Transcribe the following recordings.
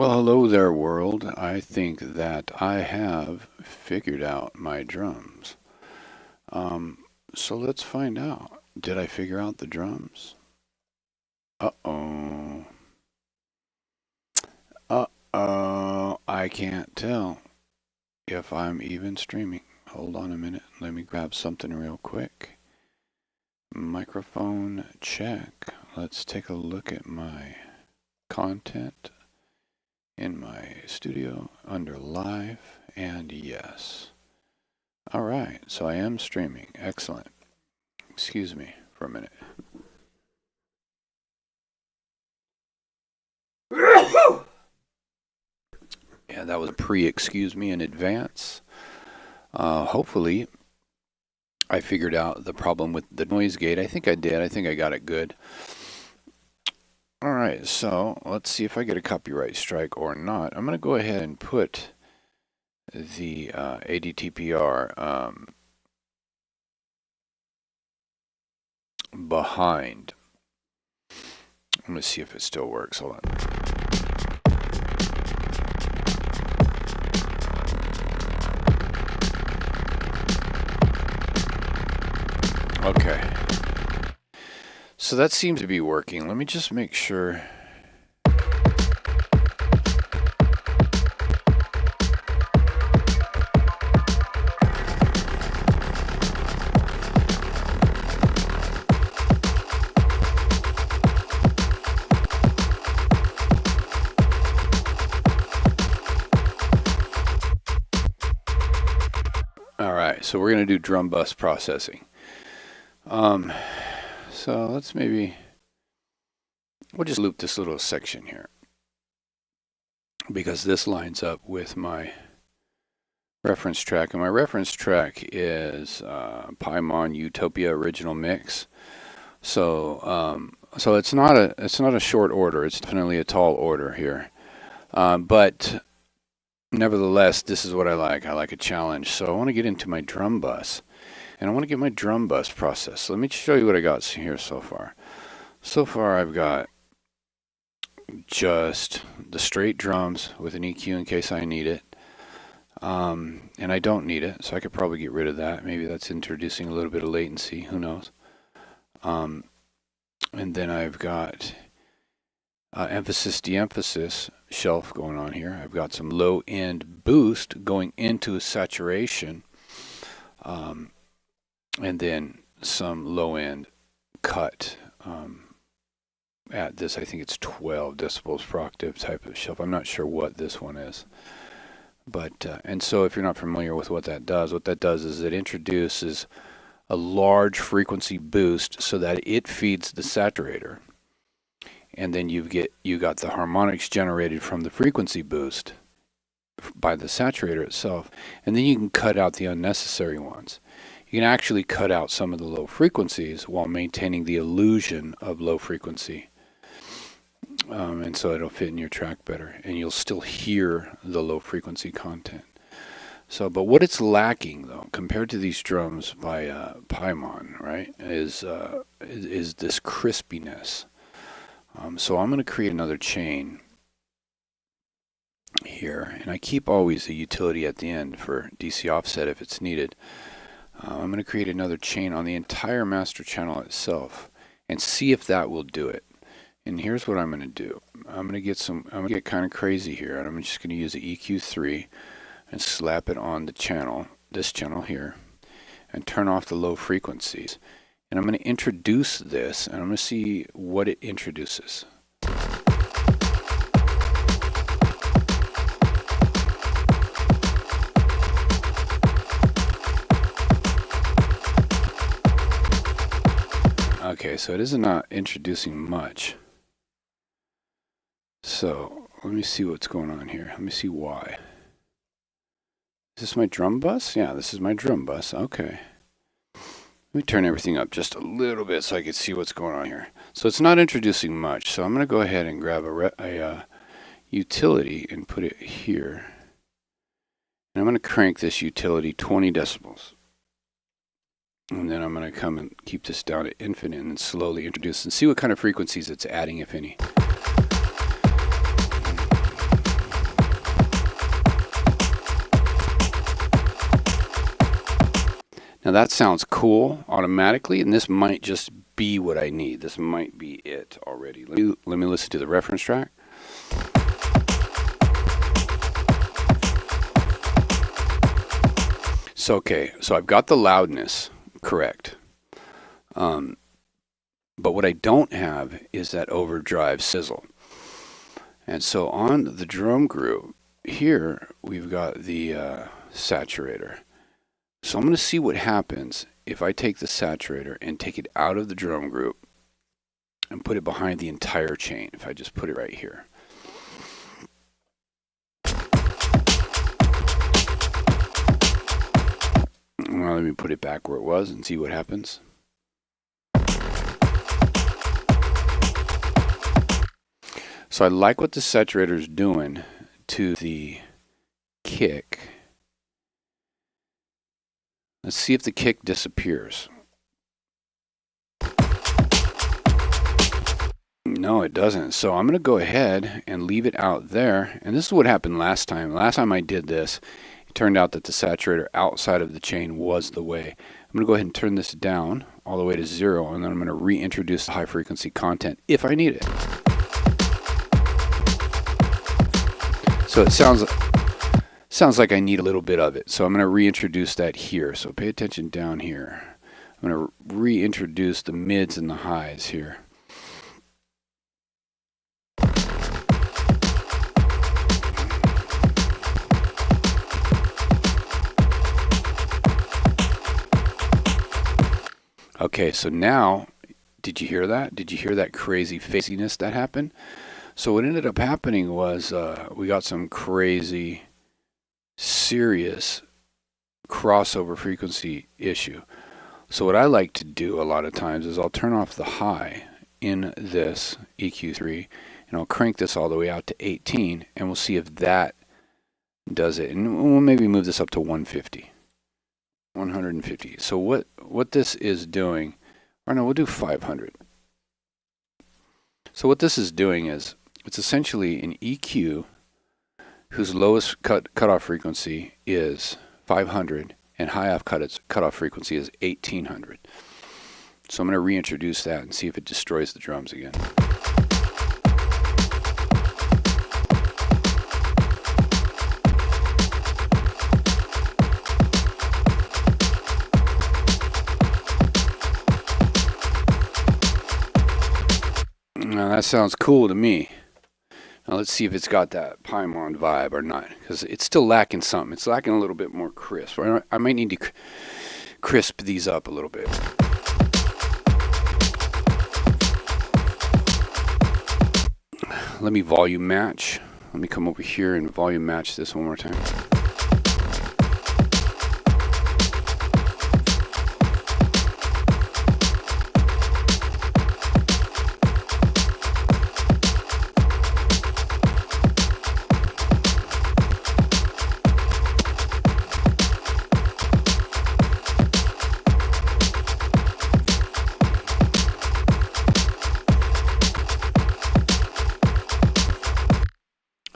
Well, hello there, world. I think that I have figured out my drums. Um, so let's find out. Did I figure out the drums? Uh-oh. Uh-oh. I can't tell if I'm even streaming. Hold on a minute. Let me grab something real quick. Microphone check. Let's take a look at my content in my studio under live, and yes. All right, so I am streaming. Excellent. Excuse me for a minute. Yeah, that was a excuse me in advance. Hopefully, I figured out the problem with the noise gate. I think I did. I think I got it good. All right, so let's see if I get a copyright strike or not. I'm going to go ahead and put the ADTPR behind. I'm going to see if it still works. Hold on. Okay. So that seems to be working. Let me just make sure. All right, so we're going to do drum bus processing. So let's we'll just loop this little section here because this lines up with my reference track, and my reference track is Paimon Utopia Original Mix. So so it's not a short order. It's definitely a tall order here, but nevertheless, this is what I like. I like a challenge. So I want to get into my drum bus. And I want to get my drum bus processed. So let me show you what I got here so far. So far I've got just the straight drums with an EQ in case I need it. And I don't need it, so I could probably get rid of that. Maybe that's introducing a little bit of latency, who knows. And then I've got emphasis, de-emphasis shelf going on here. I've got some low-end boost going into a saturation. And then some low-end cut at this. I think it's 12 decibels per octave type of shelf. I'm not sure what this one is. But, and so if you're not familiar with what that does is it introduces a large frequency boost so that it feeds the saturator. And then you got the harmonics generated from the frequency boost by the saturator itself. And then you can cut out the unnecessary ones. You can actually cut out some of the low frequencies while maintaining the illusion of low frequency. And so it'll fit in your track better, and you'll still hear the low frequency content. So, but what it's lacking though, compared to these drums by Paimon, right, is this crispiness. So I'm going to create another chain here, and I keep always a utility at the end for DC offset if it's needed. I'm going to create another chain on the entire master channel itself and see if that will do it. And here's what I'm going to do. I'm going to get kind of crazy here, and I'm just going to use the EQ3 and slap it on the channel, this channel here, and turn off the low frequencies. And I'm going to introduce this, and I'm going to see what it introduces. Okay, so it is not introducing much. So let me see what's going on here. Let me see why. Is this my drum bus? Yeah, this is my drum bus. Okay. Let me turn everything up just a little bit so I can see what's going on here. So it's not introducing much. So I'm going to go ahead and grab a utility and put it here. And I'm going to crank this utility 20 decibels. And then I'm going to come and keep this down to infinite and slowly introduce and see what kind of frequencies it's adding, if any. Now that sounds cool automatically, and this might just be what I need. This might be it already. Let me listen to the reference track. So okay, so I've got the loudness correct. But what I don't have is that overdrive sizzle. And so on the drum group, here we've got the saturator. So I'm going to see what happens if I take the saturator and take it out of the drum group and put it behind the entire chain. If I just put it right here. Well, let me put it back where it was and see what happens. So I like what the saturator is doing to the kick. Let's see if the kick disappears. No, it doesn't. So I'm going to go ahead and leave it out there. And this is what happened last time. Last time I did this, it turned out that the saturator outside of the chain was the way. I'm going to go ahead and turn this down all the way to 0, and then I'm going to reintroduce the high frequency content if I need it. So it sounds like I need a little bit of it. So I'm going to reintroduce that here. So pay attention down here. I'm going to reintroduce the mids and the highs here. Okay, so now, did you hear that? Did you hear that crazy phasiness that happened? So what ended up happening was we got some crazy, serious crossover frequency issue. So what I like to do a lot of times is I'll turn off the high in this EQ3 and I'll crank this all the way out to 18 and we'll see if that does it. And we'll maybe move this up to 150. 150. So what this is doing, or no, we'll do 500. So what this is doing is it's essentially an EQ whose lowest cutoff frequency is 500 and high off cutoff frequency is 1800. So I'm going to reintroduce that and see if it destroys the drums again. Now that sounds cool to me. Now let's see if it's got that Paimon vibe or not, because it's still lacking something. It's lacking a little bit more crisp. I might need to crisp these up a little bit. Let me volume match. Let me come over here and volume match this one more time.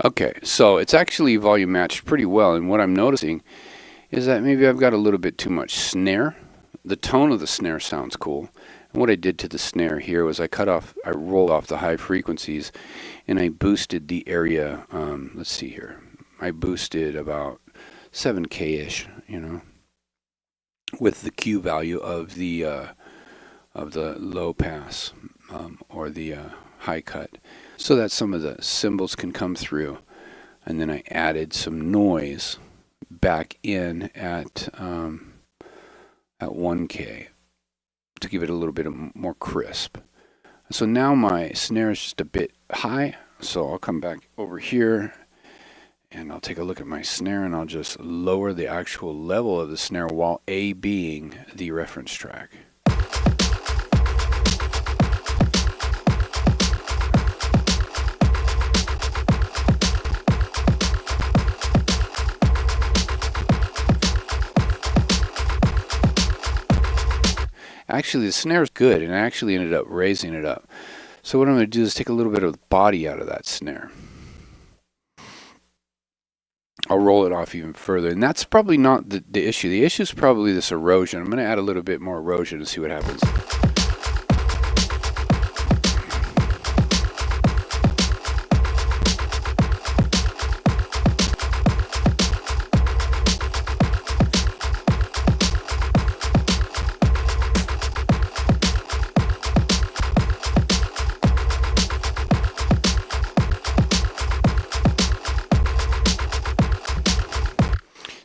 Okay, so it's actually volume matched pretty well, and what I'm noticing is that maybe I've got a little bit too much snare. The tone of the snare sounds cool, and what I did to the snare here was I rolled off the high frequencies, and I boosted the area, let's see here, I boosted about 7K-ish, you know, with the Q value of the low pass, or the high cut, so that some of the cymbals can come through. And then I added some noise back in at 1K to give it a little bit more crisp. So now my snare is just a bit high, so I'll come back over here and I'll take a look at my snare and I'll just lower the actual level of the snare while A being the reference track. Actually, the snare's good, and I actually ended up raising it up. So what I'm going to do is take a little bit of the body out of that snare. I'll roll it off even further. And that's probably not the issue. The issue is probably this erosion. I'm going to add a little bit more erosion to see what happens.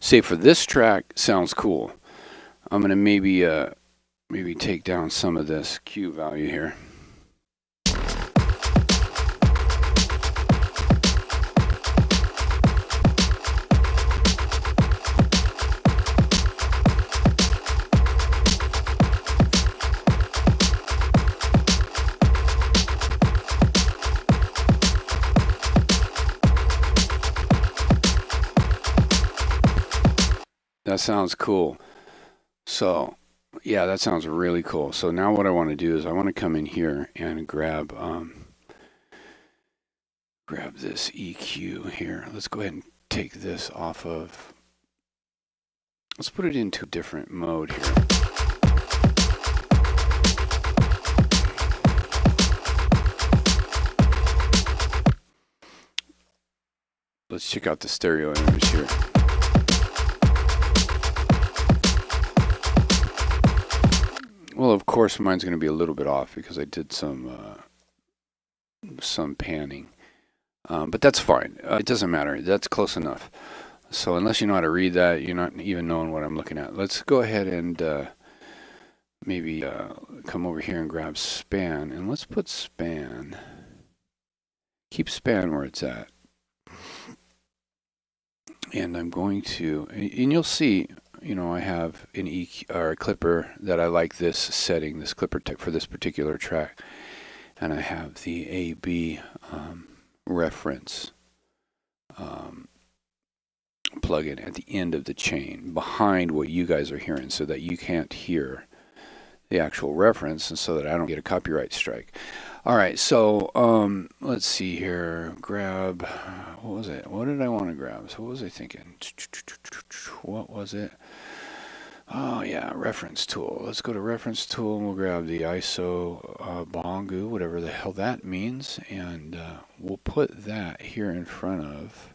Say for this track, sounds cool. I'm going to maybe take down some of this Q value here. That sounds cool. So, yeah, that sounds really cool. So now what I want to do is I want to come in here and grab this EQ here. Let's go ahead and take this off of. Let's put it into a different mode here. Let's check out the stereo image here. Well, of course, mine's going to be a little bit off because I did some panning, but that's fine. It doesn't matter. That's close enough. So unless you know how to read that, you're not even knowing what I'm looking at. Let's go ahead and maybe come over here and grab span, and let's put span. Keep span where it's at, and I'm going to, and you'll see. You know, I have an EQ or a clipper that I like this setting, this clipper tech for this particular track, and I have the AB reference plugin at the end of the chain behind what you guys are hearing, so that you can't hear the actual reference, and so that I don't get a copyright strike. All right, so let's see here. Grab, what was it? What did I want to grab? So what was I thinking? What was it? Oh yeah, reference tool. Let's go to reference tool and we'll grab the ISO bongo, whatever the hell that means, and we'll put that here in front of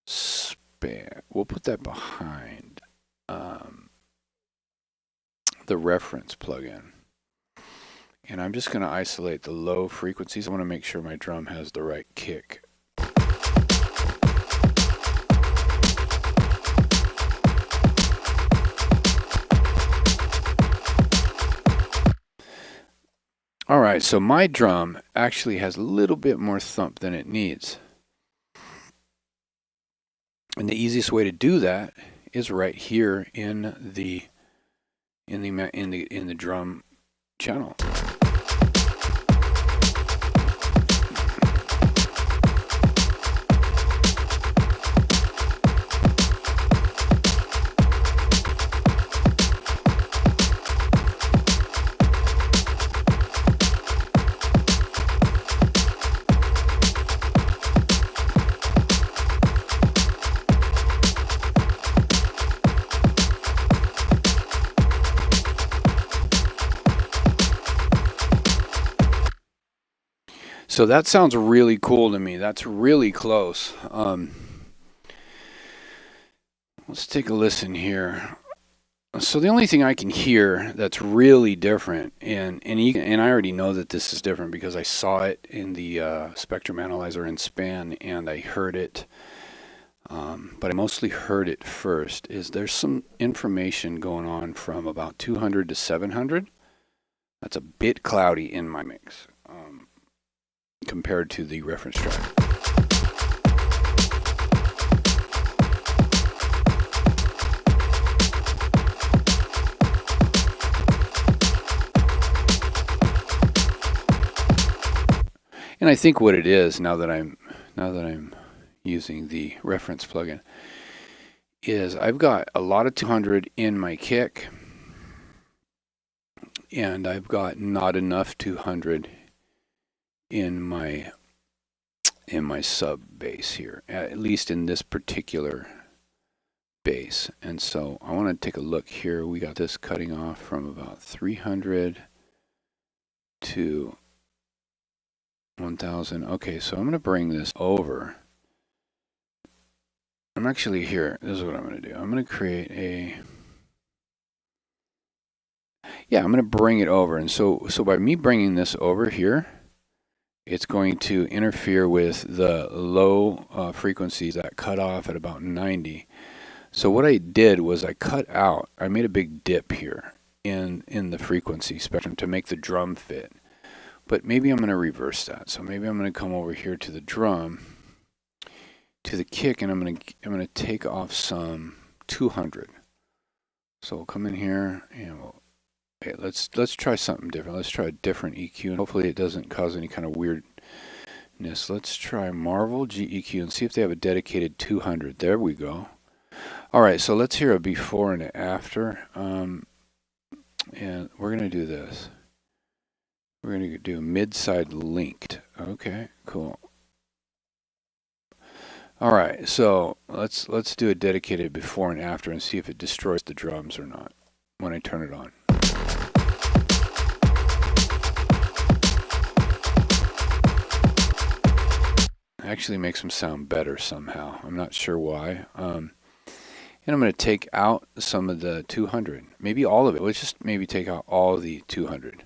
span. We'll put that behind the reference plugin. And I'm just going to isolate the low frequencies. I want to make sure my drum has the right kick. All right, so my drum actually has a little bit more thump than it needs. And the easiest way to do that is right here in the drum channel. So that sounds really cool to me. That's really close. Let's take a listen here. So the only thing I can hear that's really different, and I already know that this is different because I saw it in the spectrum analyzer in span, and I heard it, but I mostly heard it first, is there's some information going on from about 200 to 700. That's a bit cloudy in my mix. Compared to the reference track. And I think what it is, now that I'm using the reference plugin, is I've got a lot of 200 in my kick, and I've got not enough 200 in my in my sub bass here, at least in this particular bass. And so I want to take a look here. We got this cutting off from about 300 to 1000. Okay, so I'm going to bring this over. I'm actually here. This is what I'm going to do. I'm going to create a... Yeah, I'm going to bring it over. And so by me bringing this over here, it's going to interfere with the low frequencies that cut off at about 90. So what I did was I made a big dip here in the frequency spectrum to make the drum fit. But maybe I'm going to reverse that. So maybe I'm going to come over here to the drum, to the kick, and I'm going to take off some 200. So we'll come in here and okay, let's try something different. Let's try a different EQ, and hopefully it doesn't cause any kind of weirdness. Let's try Marvel GEQ and see if they have a dedicated 200. There we go. All right, so let's hear a before and after, and we're going to do this. We're going to do mid-side linked. Okay, cool. All right, so let's do a dedicated before and after and see if it destroys the drums or not when I turn it on. Actually makes them sound better somehow. I'm not sure why. And I'm going to take out some of the 200, maybe all of it. Let's just maybe take out all of the 200.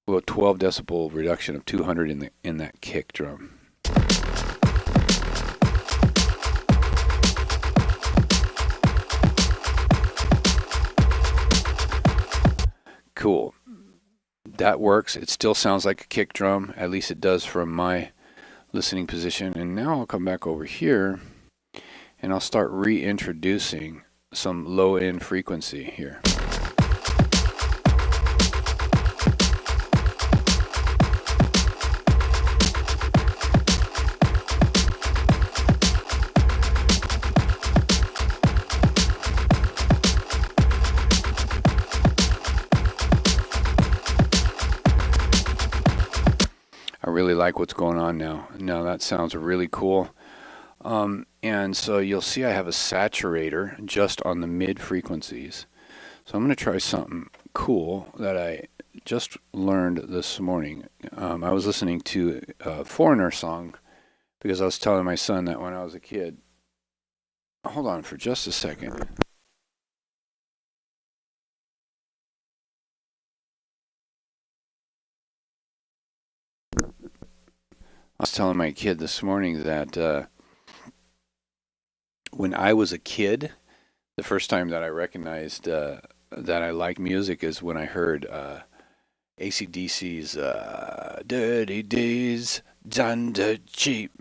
Well, 12 decibel reduction of 200 in that kick drum. Cool. That works. It still sounds like a kick drum. At least it does from my listening position. And now I'll come back over here and I'll start reintroducing some low end frequency here. I really like what's going on now. Now that sounds really cool. And so you'll see I have a saturator just on the mid frequencies. So I'm going to try something cool that I just learned this morning. I was listening to a Foreigner song because I was telling my son that when I was a kid. Hold on for just a second. I was telling my kid this morning that when I was a kid, the first time that I recognized that I liked music is when I heard AC/DC's "Dirty Deeds Done Dirt Cheap,"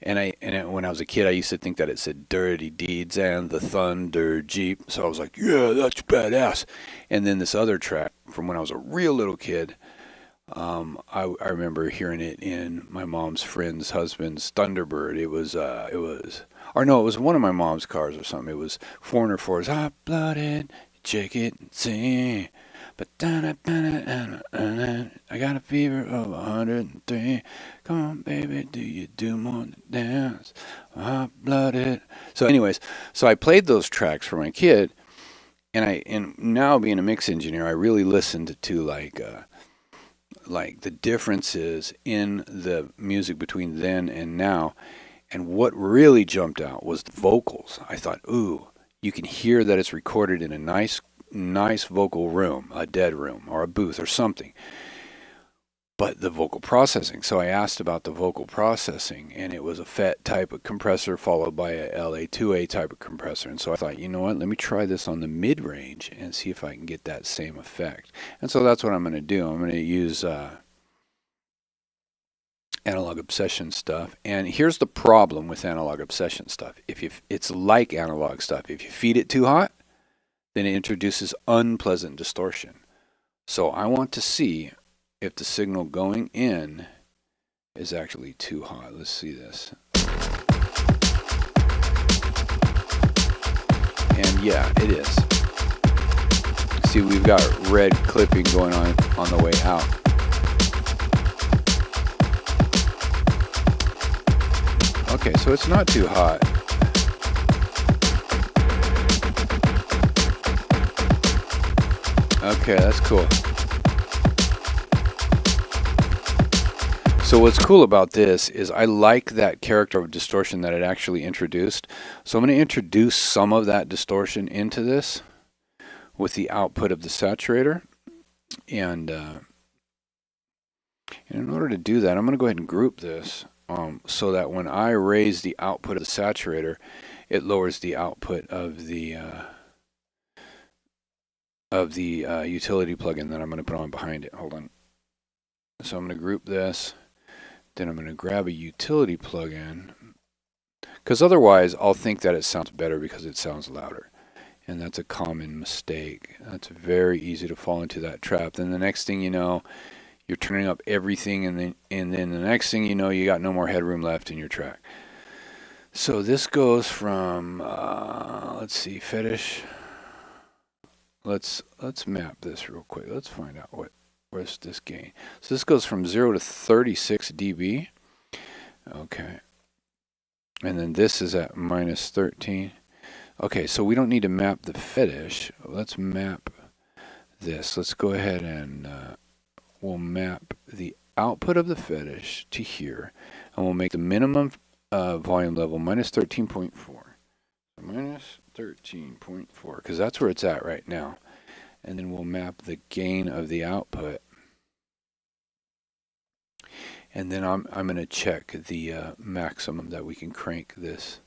and when I was a kid, I used to think that it said "Dirty Deeds and the Thunder Jeep," so I was like, "Yeah, that's badass." And then this other track from when I was a real little kid. I remember hearing it in my mom's friend's husband's Thunderbird. It was one of my mom's cars or something. It was Foreigner 4's hot-blooded, check it and see. But I got a fever of 103. Come on, baby, do you do more than dance? Hot-blooded. So anyways, so I played those tracks for my kid, and now being a mix engineer, I really listened to like the differences in the music between then and now. And what really jumped out was the vocals. I thought, ooh, you can hear that it's recorded in a nice vocal room, a dead room or a booth or something. But the vocal processing. So I asked about the vocal processing, and it was a FET type of compressor followed by a LA2A type of compressor. And so I thought, you know what, let me try this on the mid-range and see if I can get that same effect. And so that's what I'm going to do. I'm going to use Analog Obsession stuff. And here's the problem with Analog Obsession stuff. It's like analog stuff. If you feed it too hot, then it introduces unpleasant distortion. So I want to see if the signal going in is actually too hot. Let's see this. And yeah, it is. See, we've got red clipping going on the way out. Okay, so it's not too hot. Okay, that's cool. So what's cool about this is I like that character of distortion that it actually introduced. So I'm going to introduce some of that distortion into this with the output of the saturator. And in order to do that, I'm going to go ahead and group this so that when I raise the output of the saturator, it lowers the output of the utility plugin that I'm going to put on behind it. Hold on. So I'm going to group this. Then I'm going to grab a utility plugin, because otherwise I'll think that it sounds better because it sounds louder. And that's a common mistake. That's very easy to fall into that trap. Then the next thing you know, you're turning up everything, and then the next thing you know, you got no more headroom left in your track. So this goes from let's see, fetish. Let's map this real quick. Let's find out where's this gain. So this goes from 0 to 36 dB. Okay. And then this is at minus 13. Okay, so we don't need to map the fetish. Let's map this. Let's go ahead and we'll map the output of the fetish to here. And we'll make the minimum volume level minus 13.4. So minus 13.4, because that's where it's at right now. And then we'll map the gain of the output. And then I'm going to check the maximum that we can crank this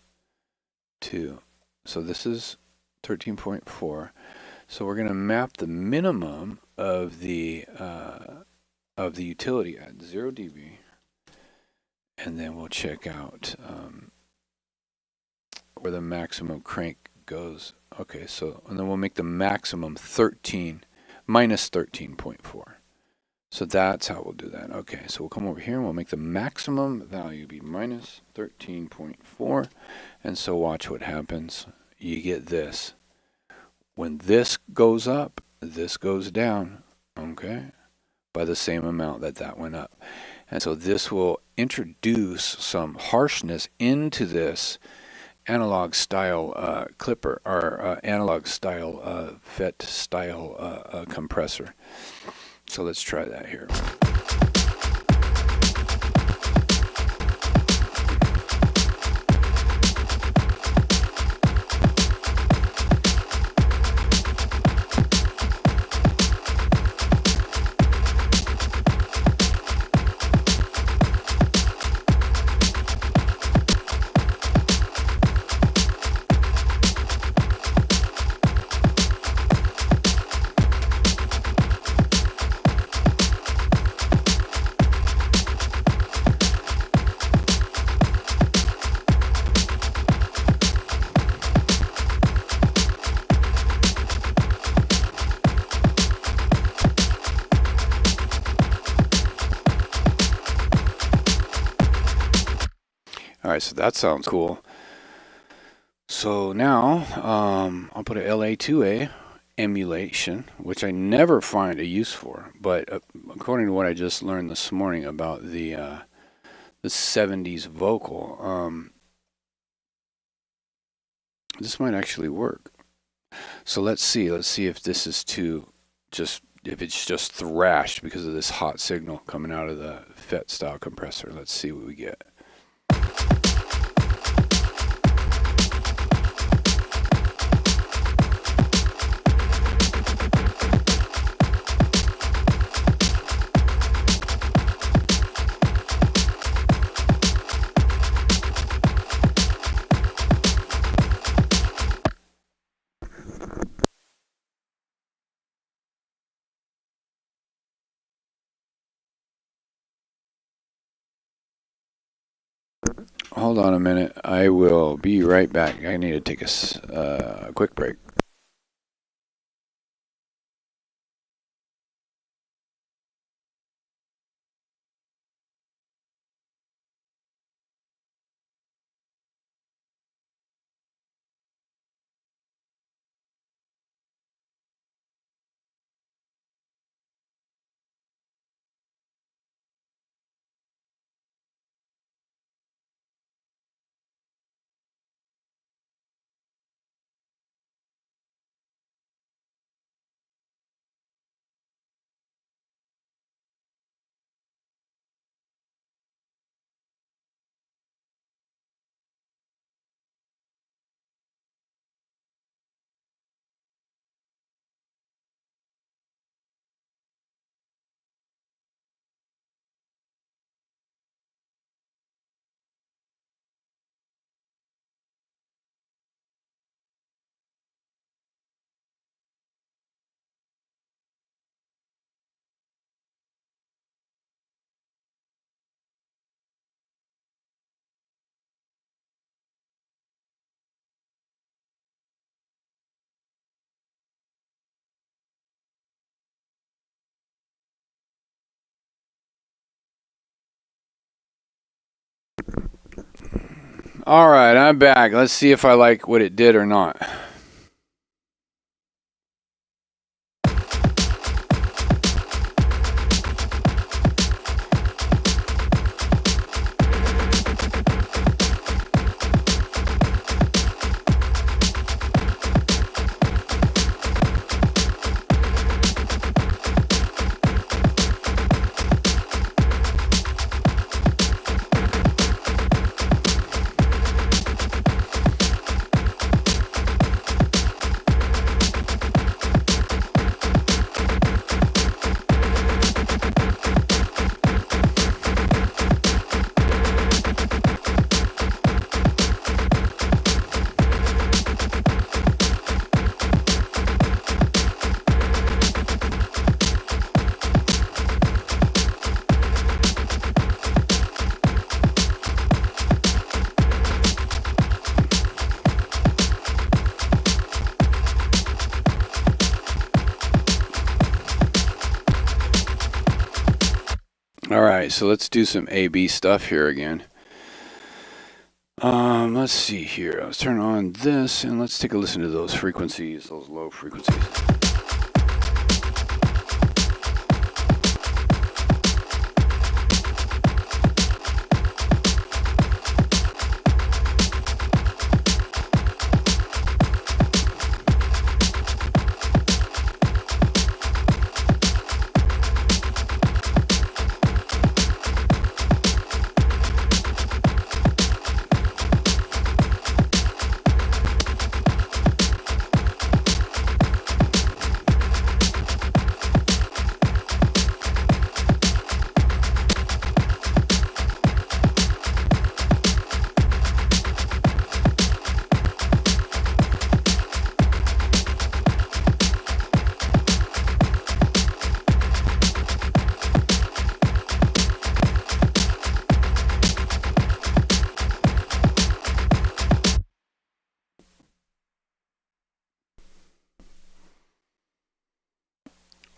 to. So this is 13.4. So we're going to map the minimum of the utility at 0 dB, and then we'll check out where the maximum crank goes. Okay, so and then we'll make the maximum 13 minus 13.4. So that's how we'll do that. Okay, so we'll come over here and we'll make the maximum value be minus 13.4. And so watch what happens. You get this. When this goes up, this goes down, okay, by the same amount that went up. And so this will introduce some harshness into this analog style clipper, or analog style FET style compressor. So let's try that here. All right, so that sounds cool. So now I'll put a LA2A emulation, which I never find a use for, but according to what I just learned this morning about the 70s vocal, this might actually work. So let's see if this is if it's just thrashed because of this hot signal coming out of the FET style compressor. Let's see what we get. Hold on a minute. I will be right back. I need to take a quick break. All right, I'm back. Let's see if I like what it did or not. All right, so let's do some A/B stuff here again. Let's see here. Let's turn on this and let's take a listen to those frequencies, those low frequencies.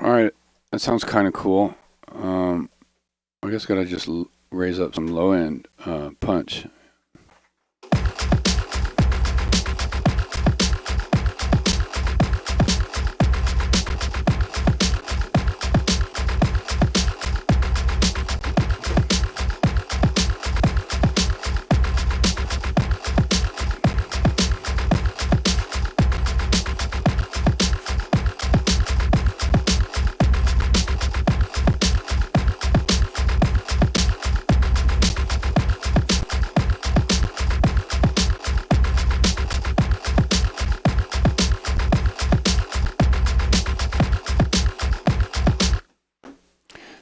All right, that sounds kind of cool. I guess gotta just raise up some low end punch.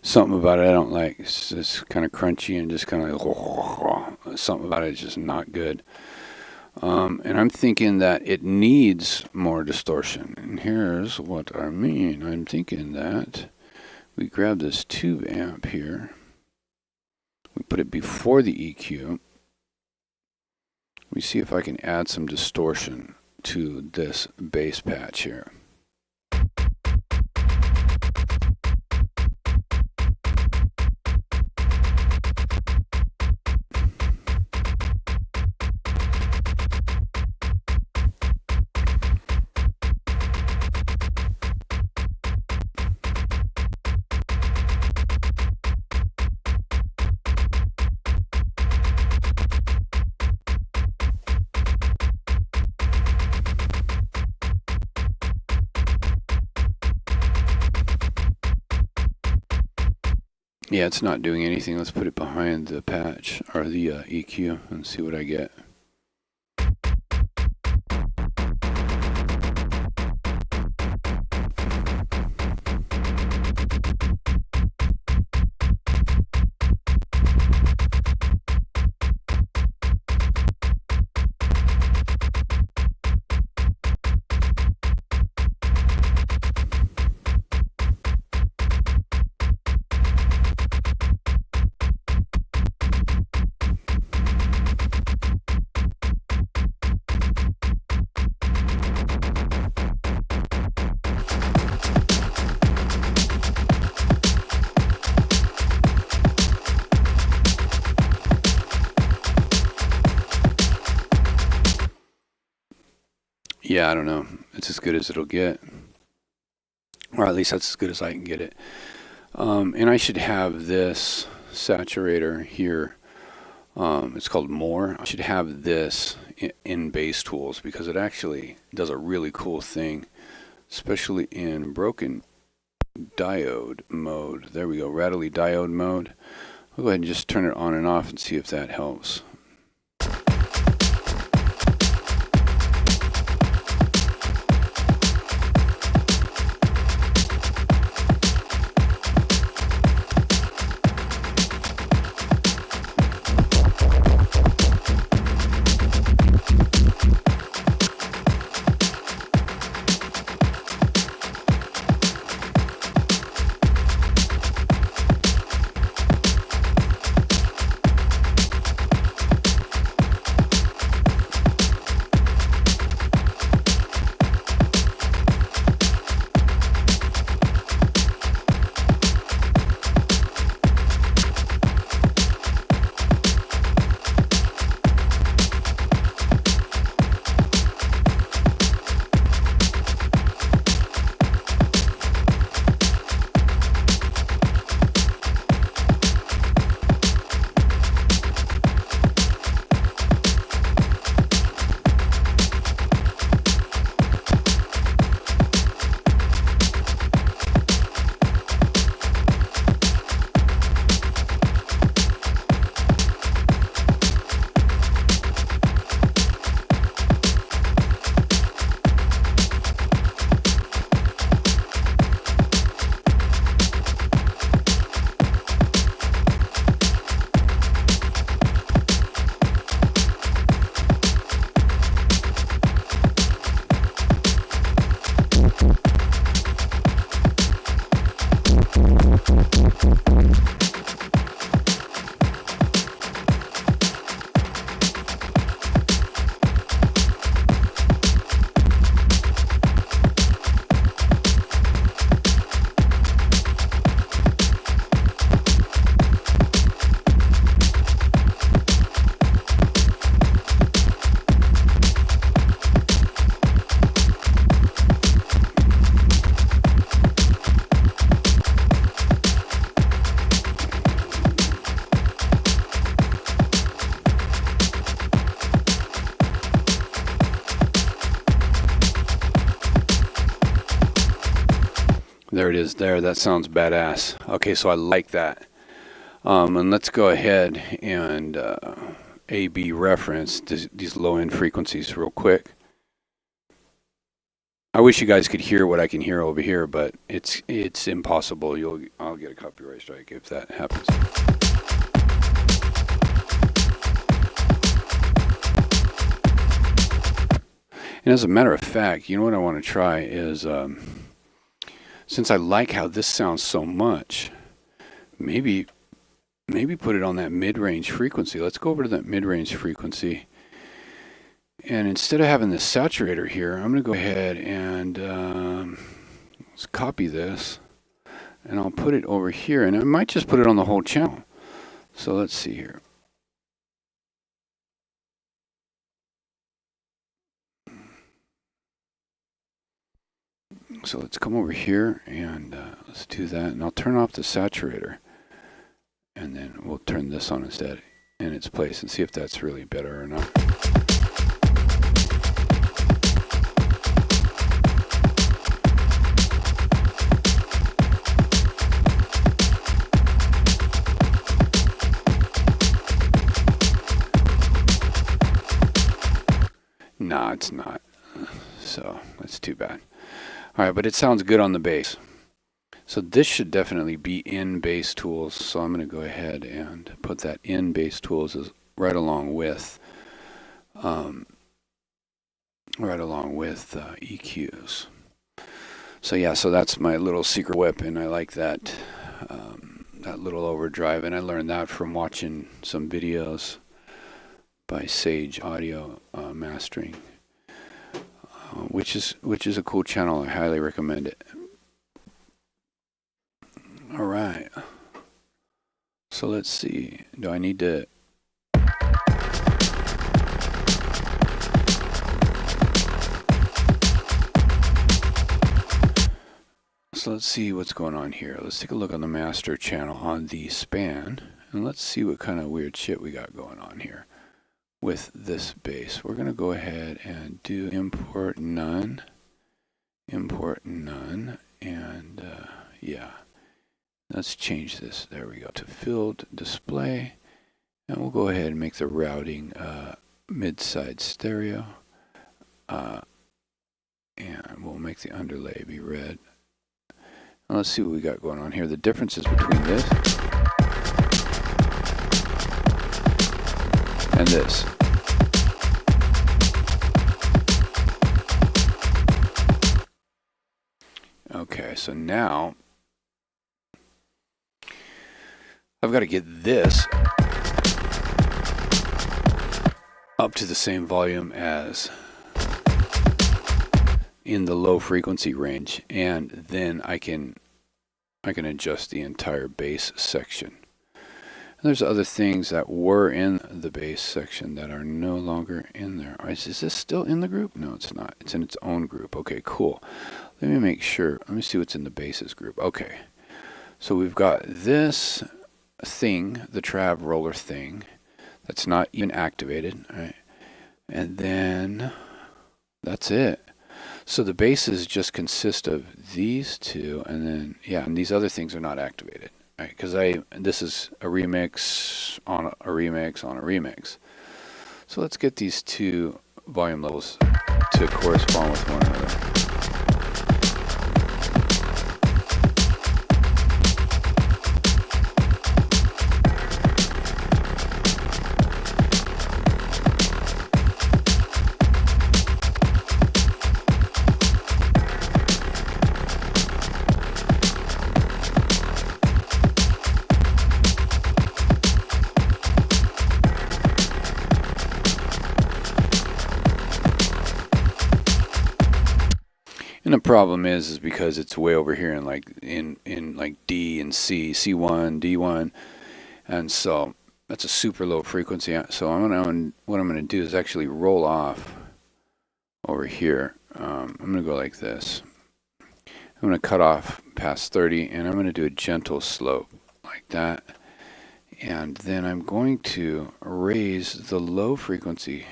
Something about it I don't like. It's just kind of crunchy and just kind of something about it is just not good. And I'm thinking that it needs more distortion. And here's what I mean. I'm thinking that we grab this tube amp here. We put it before the EQ. We see if I can add some distortion to this bass patch here. Yeah, it's not doing anything. Let's put it behind the patch or the EQ and see what I get. Yeah, I don't know. It's as good as it'll get, or at least that's as good as I can get it. And I should have this saturator here. It's called More. I should have this in Bass Tools because it actually does a really cool thing, especially in broken diode mode. There we go, rattly diode mode. I'll go ahead and just turn it on and off and see if that helps. There it is there. That sounds badass. Okay, so I like that. And let's go ahead and A/B reference these low-end frequencies real quick. I wish you guys could hear what I can hear over here, but it's impossible. I'll get a copyright strike if that happens. And as a matter of fact, you know what I want to try is, since I like how this sounds so much, maybe put it on that mid-range frequency. Let's go over to that mid-range frequency. And instead of having this saturator here, I'm going to go ahead and let's copy this. And I'll put it over here. And I might just put it on the whole channel. So let's see here. So let's come over here and let's do that. And I'll turn off the saturator. And then we'll turn this on instead in its place and see if that's really better or not. No, it's not. So that's too bad. All right, but it sounds good on the bass. So this should definitely be in Bass Tools. So I'm going to go ahead and put that in Bass Tools right along with EQs. So yeah, so that's my little secret whip, and I like that that little overdrive, and I learned that from watching some videos by Sage Audio Mastering, which is a cool channel. I highly recommend it. All right. So let's see. Do I need to? let's see what's going on here. Let's take a look on the master channel on the span, and let's see what kind of weird shit we got going on here with this bass. We're going to go ahead and do import none, and yeah, let's change this. There we go, to filled display, and we'll go ahead and make the routing mid-side stereo, and we'll make the underlay be red. Now let's see what we got going on here. The differences between this and this. Okay, so now I've got to get this up to the same volume as in the low frequency range, and then I can adjust the entire bass section. And there's other things that were in the bass section that are no longer in there. Is this still in the group? No, it's not. It's in its own group. Okay, cool. Let me make sure. Let me see what's in the basses group. Okay, so we've got this thing, the Trav roller thing, that's not even activated, right? And then that's it. So the basses just consist of these two, and then yeah, and these other things are not activated, right? Because this is a remix on a remix on a remix. So let's get these two volume levels to correspond with one another. And the problem is because it's way over here in like D and C, C1, D1, and so that's a super low frequency. So what I'm gonna do is actually roll off over here. I'm gonna go like this. I'm gonna cut off past 30, and I'm gonna do a gentle slope like that, and then I'm going to raise the low frequency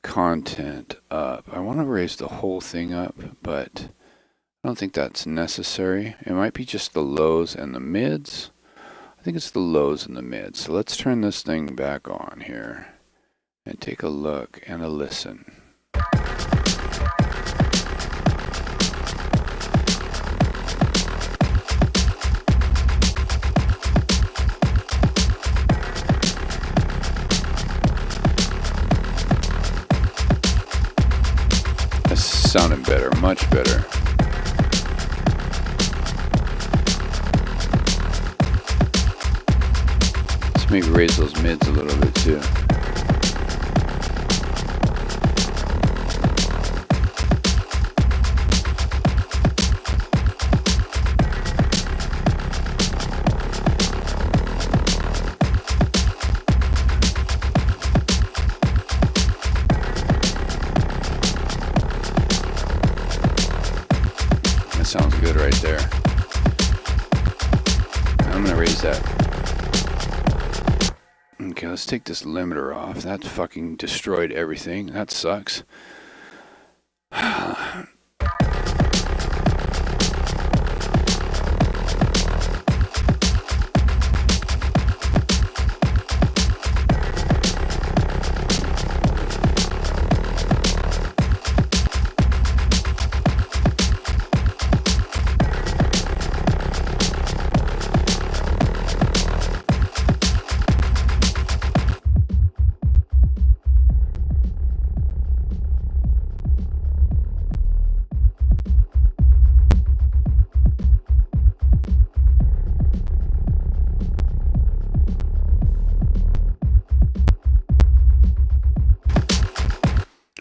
content up. I want to raise the whole thing up, but I don't think that's necessary. It might be just the lows and the mids. I think it's the lows and the mids. So let's turn this thing back on here and take a look and a listen. Sounding better, much better. Let's maybe raise those mids a little bit too. Sounds good right there. I'm gonna raise that. Okay, let's take this limiter off. That fucking destroyed everything. That sucks.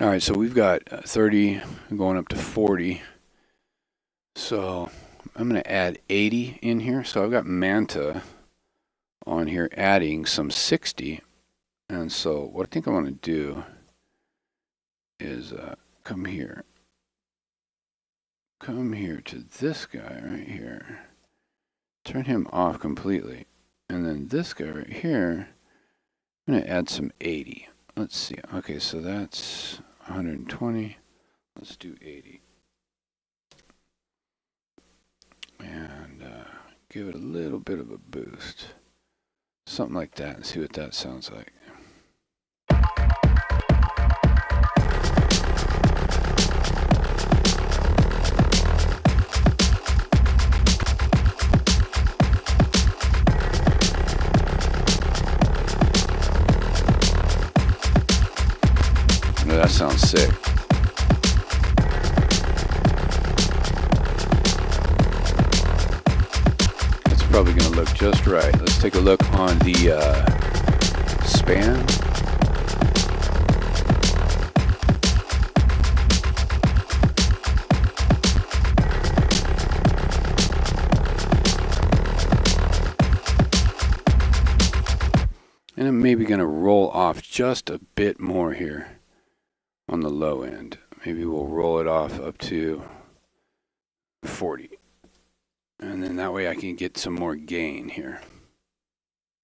All right, so we've got 30 going up to 40. So I'm going to add 80 in here. So I've got Manta on here adding some 60. And so what I think I want to do is come here, come here to this guy right here, turn him off completely, and then this guy right here, I'm going to add some 80. Let's see. Okay, so that's 120. Let's do 80. And give it a little bit of a boost. Something like that, and see what that sounds like. That sounds sick. It's probably going to look just right. Let's take a look on the span. And I'm maybe going to roll off just a bit more here on the low end. Maybe we'll roll it off up to 40. And then that way I can get some more gain here.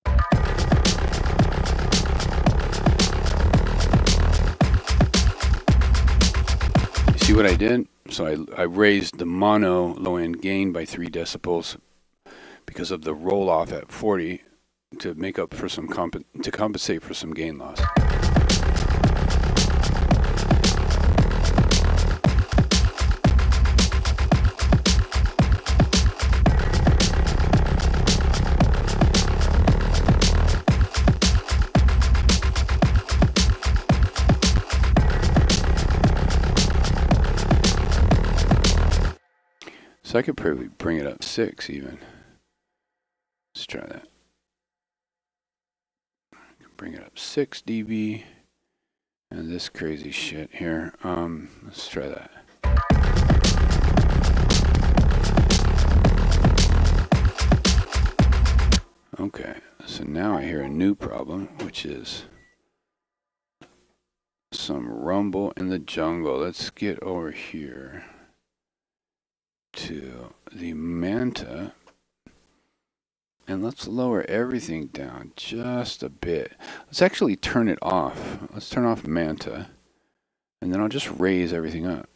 You see what I did? So I raised the mono low end gain by 3 decibels because of the roll off at 40 to make up for some to compensate for some gain loss. So I could probably bring it up 6 even. Let's try that. I can bring it up 6 dB. And this crazy shit here. Let's try that. Okay, so now I hear a new problem, which is some rumble in the jungle. Let's get over here to the manta, and let's lower everything down just a bit. Let's actually turn it off. Let's turn off manta, and then I'll just raise everything up.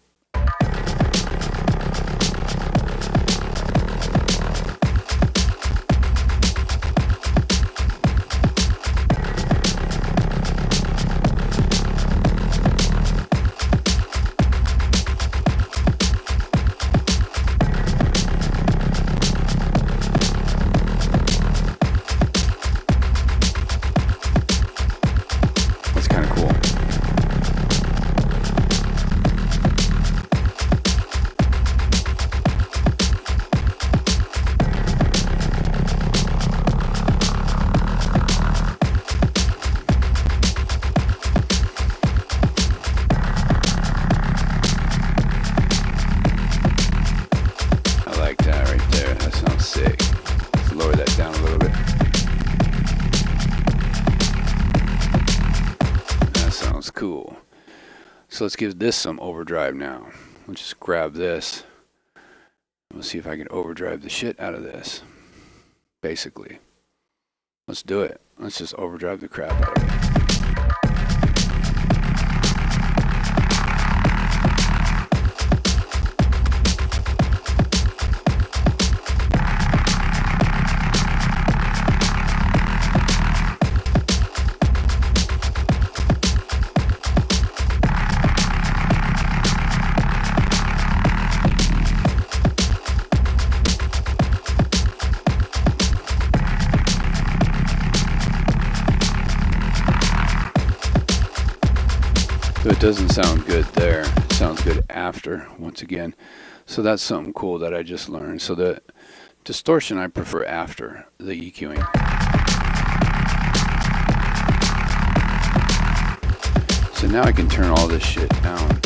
Cool. So let's give this some overdrive now. We'll just grab this. We'll see if I can overdrive the shit out of this. Basically. Let's do it. Let's just overdrive the crap out of it. So it doesn't sound good there. It sounds good after, once again. So that's something cool that I just learned. So the distortion I prefer after the EQing. So now I can turn all this shit down.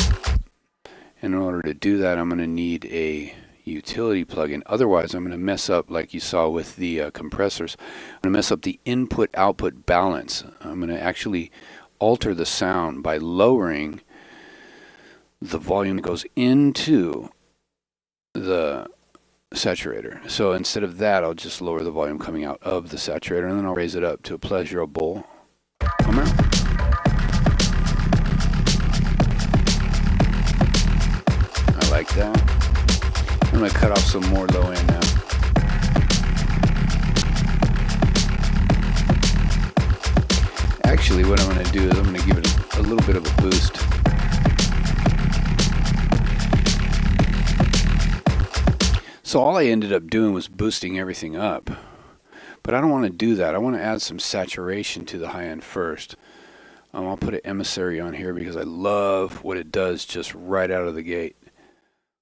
And in order to do that, I'm going to need a utility plugin. Otherwise, I'm going to mess up, like you saw with the compressors. I'm going to mess up the input-output balance. I'm going to actually alter the sound by lowering the volume that goes into the saturator. So instead of that, I'll just lower the volume coming out of the saturator, and then I'll raise it up to a pleasurable amount. I like that. I'm going to cut off some more low end now. Actually, what I'm going to do is I'm going to give it a little bit of a boost. So all I ended up doing was boosting everything up. But I don't want to do that. I want to add some saturation to the high end first. I'll put an emissary on here because I love what it does just right out of the gate.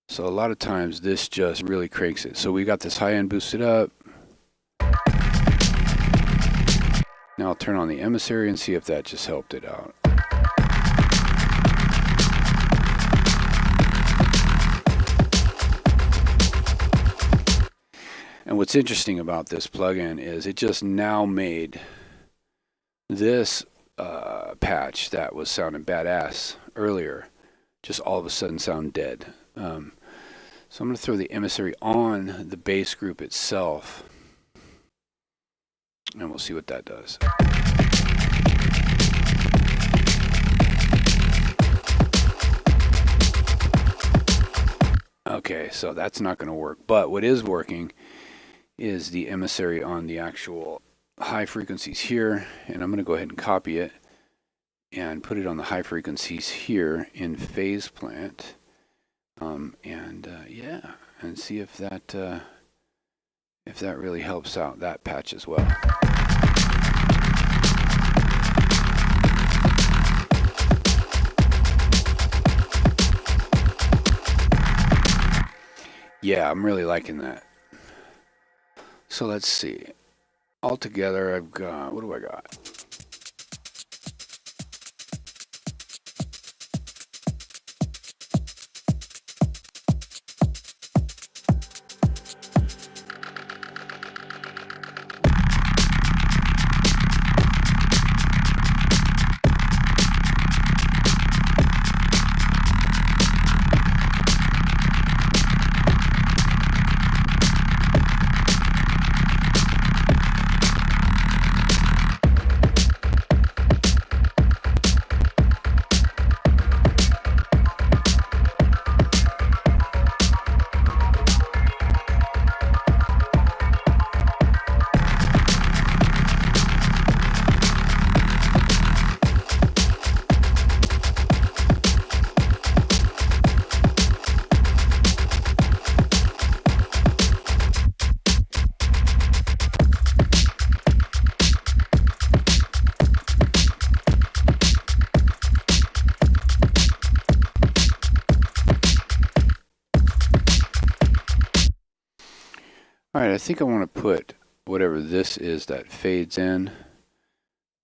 So a lot of times this just really cranks it. So we got this high end boosted up. Now I'll turn on the emissary and see if that just helped it out. And what's interesting about this plugin is it just now made this patch that was sounding badass earlier just all of a sudden sound dead. So I'm going to throw the emissary on the bass group itself, and we'll see what that does. Okay, so that's not going to work. But what is working is the emissary on the actual high frequencies here, and I'm going to go ahead and copy it and put it on the high frequencies here in phase plant, and see if that really helps out that patch as well. Yeah, I'm really liking that. So let's see. Altogether, I've got, what do I got? Alright, I think I want to put whatever this is that fades in. I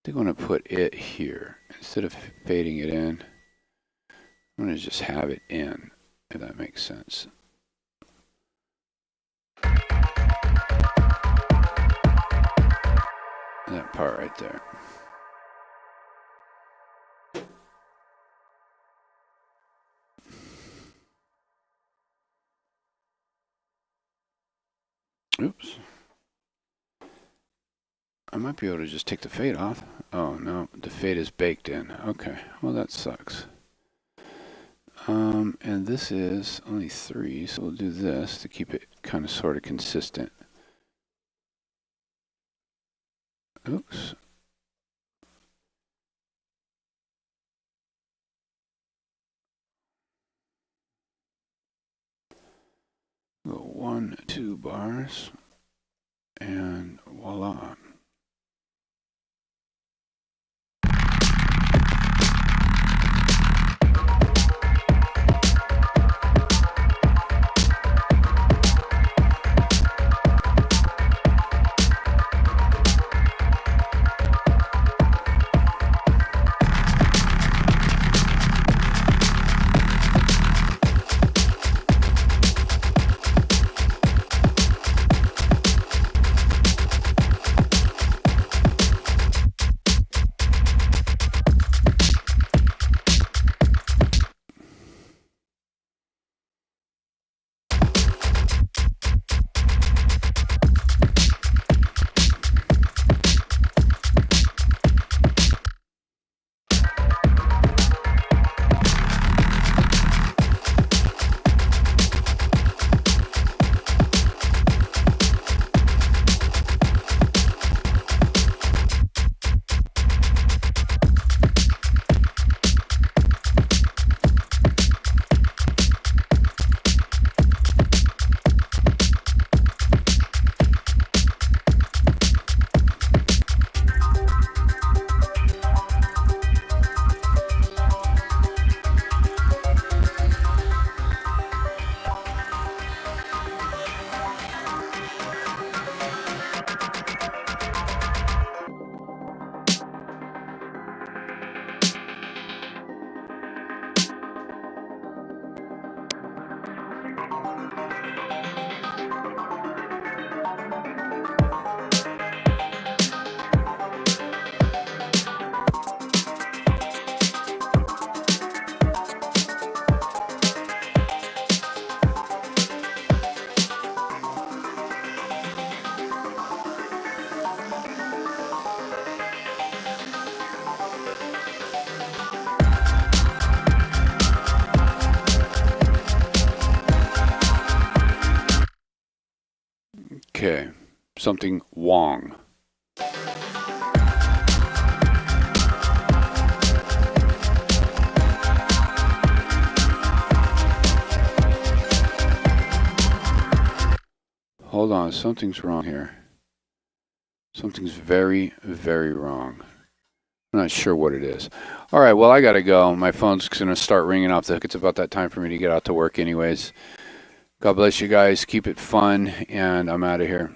think I want to put it here. Instead of fading it in, I'm going to just have it in, if that makes sense. That part right there. Oops. I might be able to just take the fade off. Oh no, the fade is baked in. Okay, well that sucks. And this is only 3, so we'll do this to keep it kind of sort of consistent. Oops. Go 1, 2 bars, and voila. Okay, something Wong. Hold on, something's wrong here. Something's very, very wrong. I'm not sure what it is. All right, well, I got to go. My phone's going to start ringing off the hook. It's about that time for me to get out to work anyways. God bless you guys. Keep it fun, and I'm out of here.